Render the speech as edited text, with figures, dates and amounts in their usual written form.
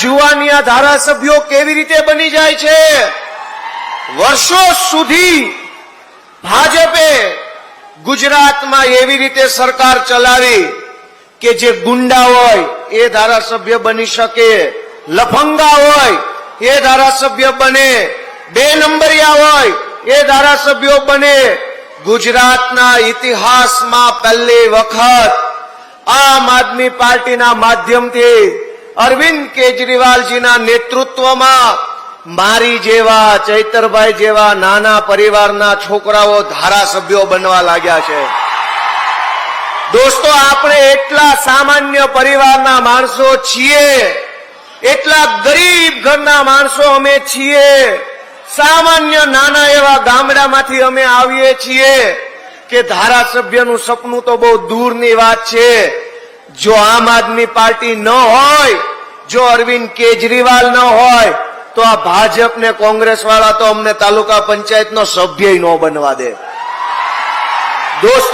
જુવાનિયા ધારાસભ્યો કેવી રીતે બની જાય છે? વર્ષો સુધી ભાજપે ગુજરાતમાં એવી રીતે સરકાર ચલાવી કે જે ગુંડા હોય એ ધારાસભ્ય બની શકે, લફંગા હોય એ ધારાસભ્ય બને, 2 નંબરિયા હોય એ ધારાસભ્યો બને. ગુજરાતના ઇતિહાસમાં પહેલી વખત આમ આદમી પાર્ટીના માધ્યમથી અરવિંદ કેજરીવાલજીના નેતૃત્વમાં મારી જેવા, ચૈતરભાઈ જેવા નાના પરિવારના છોકરાઓ ધારાસભ્યો બનવા લાગ્યા છે. દોસ્તો, આપણે એટલા સામાન્ય પરિવારના માણસો છીએ, એટલા ગરીબ ઘરના માણસો અમે છીએ, સામાન્ય નાના એવા ગામડામાંથી અમે આવીએ છીએ કે ધારાસભ્યનું સપનું તો બહુ દૂરની વાત છે. જો આમ આદમી પાર્ટી ન હોય, જો અરવિંદ કેજરીવાલ ન હોય તો આ ભાજપ ને કોંગ્રેસ વાળા તો અમને તાલુકા પંચાયતનો સભ્ય ન બનવા દે. દોસ્તો,